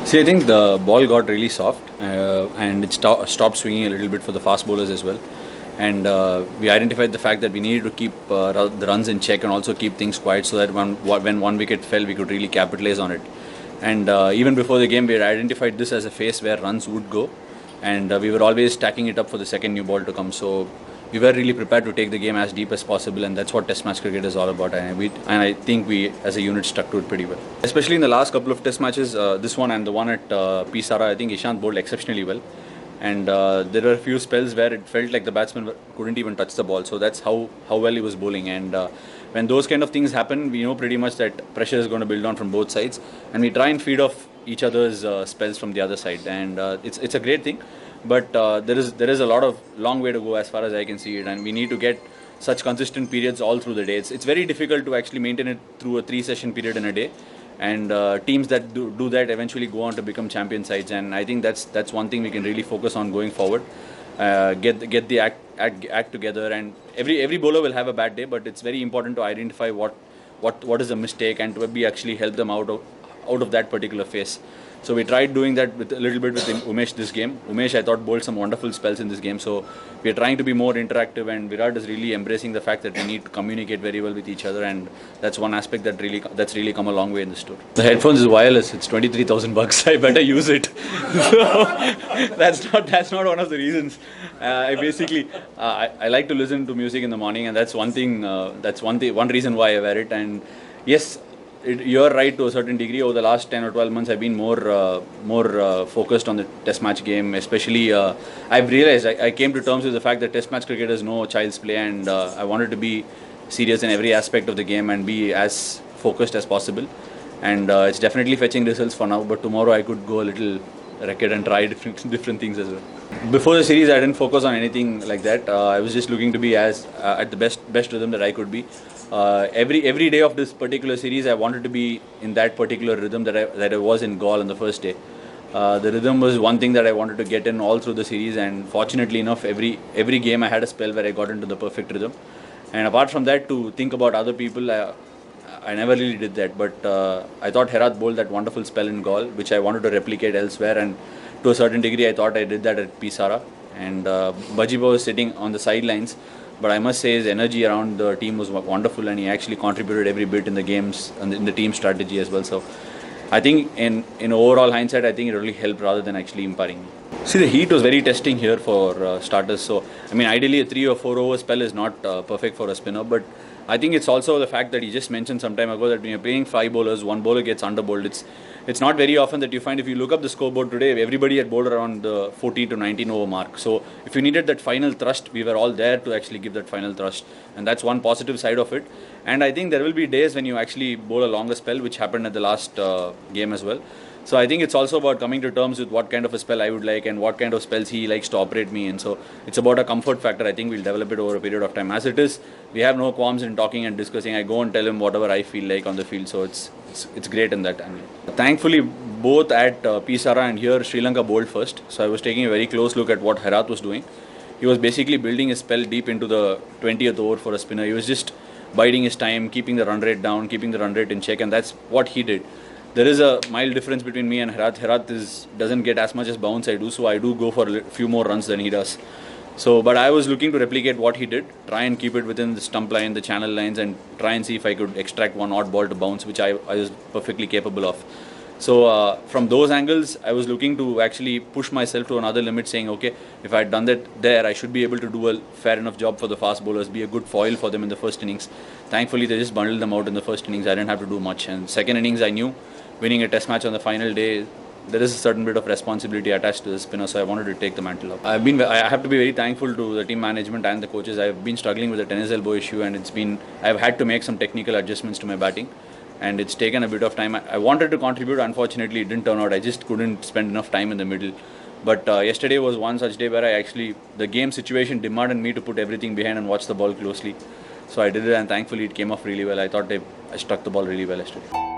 See, I think the ball got really soft and it stopped swinging a little bit for the fast bowlers as well. And we identified the fact that we needed to keep the runs in check and also keep things quiet so that when one wicket fell, we could really capitalize on it. And even before the game, we had identified this as a phase where runs would go. And we were always stacking it up for the second new ball to come. So we were really prepared to take the game as deep as possible, and that's what Test match cricket is all about. And I think we, as a unit, stuck to it pretty well. Especially in the last couple of Test matches, this one and the one at Pisara, I think Ishant bowled exceptionally well. And there were a few spells where it felt like the batsman couldn't even touch the ball. So that's how well he was bowling. And when those kind of things happen, we know pretty much that pressure is going to build on from both sides, and we try and feed off each other's spells from the other side. And it's a great thing. But there is a long way to go as far as I can see it, and we need to get such consistent periods all through the day. It's very difficult to actually maintain it through a 3-session period in a day, and teams that do that eventually go on to become champion sides. And I think that's one thing we can really focus on going forward. Get the act together, and every bowler will have a bad day, but it's very important to identify what is a mistake and to be actually help them out of that particular phase. So we tried doing that with a little bit with Umesh this game. Umesh, I thought, bowled some wonderful spells in this game. So we are trying to be more interactive, and Virat is really embracing the fact that we need to communicate very well with each other, and that's one aspect that's really come a long way in this tour. The headphones is wireless. It's $23,000. I better use it. So that's not one of the reasons. I like to listen to music in the morning, and that's one thing. One reason why I wear it. And yes, you're right to a certain degree. Over the last 10 or 12 months, I've been more focused on the Test match game. Especially, I've realized I came to terms with the fact that Test match cricket is no child's play, and I wanted to be serious in every aspect of the game and be as focused as possible. And it's definitely fetching results for now. But tomorrow I could go a little racket and try different things as well. Before the series, I didn't focus on anything like that. I was just looking to be as at the best rhythm that I could be. Every day of this particular series, I wanted to be in that particular rhythm that I was in Gaul on the first day. The rhythm was one thing that I wanted to get in all through the series, and fortunately enough, every game I had a spell where I got into the perfect rhythm. And apart from that, to think about other people, I never really did that. But I thought Herat bowled that wonderful spell in Gaul, which I wanted to replicate elsewhere, and to a certain degree, I thought I did that at Pisara. And Bajiba was sitting on the sidelines. But I must say his energy around the team was wonderful, and he actually contributed every bit in the games and in the team strategy as well. So I think in overall hindsight, I think it really helped rather than actually impairing me. See, the heat was very testing here for starters. So I mean, ideally a 3 or 4 over spell is not perfect for a spinner, but I think it's also the fact that he just mentioned some time ago that when you're playing 5 bowlers, one bowler gets under-bowled. It's not very often that you find, if you look up the scoreboard today, everybody had bowled around the 14 to 19 over mark. So if you needed that final thrust, we were all there to actually give that final thrust. And that's one positive side of it. And I think there will be days when you actually bowl a longer spell, which happened at the last game as well. So I think it's also about coming to terms with what kind of a spell I would like and what kind of spells he likes to operate me in. So it's about a comfort factor. I think we'll develop it over a period of time. As it is, we have no qualms in talking and discussing. I go and tell him whatever I feel like on the field. So it's great in that angle. Thankfully, both at Pisara and here, Sri Lanka bowled first. So I was taking a very close look at what Herat was doing. He was basically building his spell deep into the 20th over for a spinner. He was just biding his time, keeping the run rate down, keeping the run rate in check, and that's what he did. There is a mild difference between me and Herat. Herat doesn't get as much as bounce I do, so I do go for a few more runs than he does. So, but I was looking to replicate what he did, try and keep it within the stump line, the channel lines, and try and see if I could extract one odd ball to bounce, which I was perfectly capable of. So from those angles, I was looking to actually push myself to another limit, saying, okay, if I had done that there, I should be able to do a fair enough job for the fast bowlers, be a good foil for them in the first innings. Thankfully, they just bundled them out in the first innings. I didn't have to do much. And second innings, I knew winning a Test match on the final day, there is a certain bit of responsibility attached to the spinner, so I wanted to take the mantle up. I have to be very thankful to the team management and the coaches. I've been struggling with the tennis elbow issue, and I've had to make some technical adjustments to my batting, and it's taken a bit of time. I wanted to contribute. Unfortunately, it didn't turn out. I just couldn't spend enough time in the middle. But yesterday was one such day where the game situation demanded me to put everything behind and watch the ball closely. So I did it, and thankfully it came off really well. I thought I struck the ball really well yesterday.